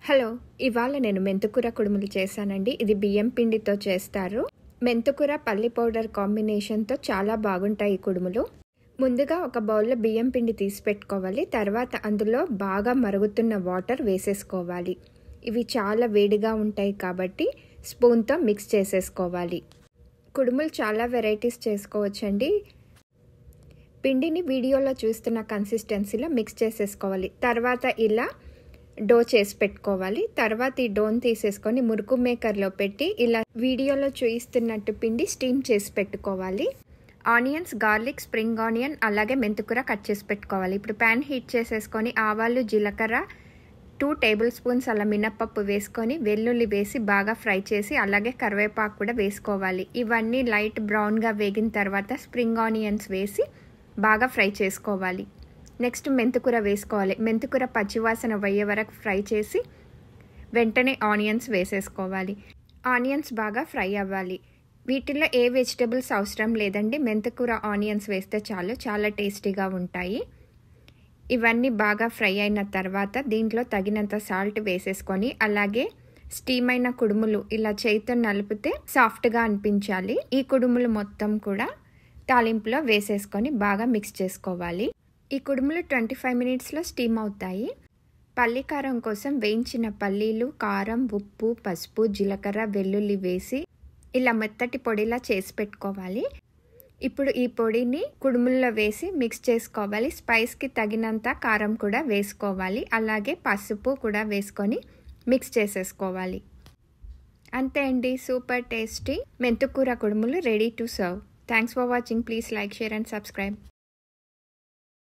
Hello, ఇవాళ నేను మెంతుకూర కుడుములు చేశానండి. ఇది బియ్యం పిండితో చేస్తారు. మెంతుకూర పల్లి పౌడర్ కాంబినేషన్తో చాలా బాగుంటాయి ఈ కుడుములు. ముందుగా ఒక బౌల్లో బియ్యం పిండి తీసి పెట్టుకోవాలి. తర్వాత అందులో బాగా మరుగుతున్న వాటర్ వేసేసుకోవాలి. ఇవి చాలా వేడిగా ఉంటాయి కాబట్టి స్పూన్తో మిక్స్ చేసేసుకోవాలి. కుడుములు చాలా వెరైటీస్ చేసుకోవచ్చండి. పిండిని వీడియోలో చూస్తున్న కన్సిస్టెన్సీలో మిక్స్ చేసేసుకోవాలి. తర్వాత ఇలా డో చేసి పెట్టుకోవాలి. తర్వాత ఈ డోని తీసేసుకొని మురుకు మేకర్లో పెట్టి ఇలా వీడియోలో చూపిస్తున్నట్టు పిండి స్టీమ్ చేసి పెట్టుకోవాలి. ఆనియన్స్, గార్లిక్, స్ప్రింగ్ ఆనియన్ అలాగే మెంతుకూర కట్ చేసి పెట్టుకోవాలి. ఇప్పుడు ప్యాన్ హీట్ చేసేసుకొని ఆవాలు, జీలకర్ర, 2 టేబుల్ స్పూన్స్ అలా మినప్పప్పు వేసుకొని వెల్లుల్లి వేసి బాగా ఫ్రై చేసి అలాగే కరివేపాకు కూడా వేసుకోవాలి. ఇవన్నీ లైట్ బ్రౌన్గా వేగిన తర్వాత స్ప్రింగ్ ఆనియన్స్ వేసి బాగా ఫ్రై చేసుకోవాలి. నెక్స్ట్ మెంతుకూర వేసుకోవాలి. మెంతుకూర పచ్చివాసన పోయే వరకు ఫ్రై చేసి వెంటనే ఆనియన్స్ వేసేసుకోవాలి. ఆనియన్స్ బాగా ఫ్రై అవ్వాలి. వీటిల్లో ఏ వెజిటబుల్స్ అవసరం లేదండి. మెంతుకూర ఆనియన్స్ వేస్తే చాలు, చాలా టేస్టీగా ఉంటాయి. ఇవన్నీ బాగా ఫ్రై అయిన తర్వాత దీంట్లో తగినంత సాల్ట్ వేసేసుకొని అలాగే స్టీమ్ అయిన కుడుములు ఇలా చేతితో నలిపితే సాఫ్ట్గా అనిపించాలి. ఈ కుడుములు మొత్తం కూడా తాలింపులో వేసేసుకొని బాగా మిక్స్ చేసుకోవాలి. ఈ కుడుములు 25 మినిట్స్లో స్టీమ్ అవుతాయి. పల్లి కారం కోసం వేయించిన పల్లీలు, కారం, ఉప్పు, పసుపు, జీలకర్ర, వెల్లుల్లి వేసి ఇలా మెత్తటి పొడిలా చేసి పెట్టుకోవాలి. ఇప్పుడు ఈ పొడిని కుడుముల్లో వేసి మిక్స్ చేసుకోవాలి. స్పైస్కి తగినంత కారం కూడా వేసుకోవాలి. అలాగే పసుపు కూడా వేసుకొని మిక్స్ చేసేసుకోవాలి. అంతే అండి, సూపర్ టేస్టీ మెంతుకూర కుడుములు ready to serve. Thanks for watching. Please like, share and subscribe.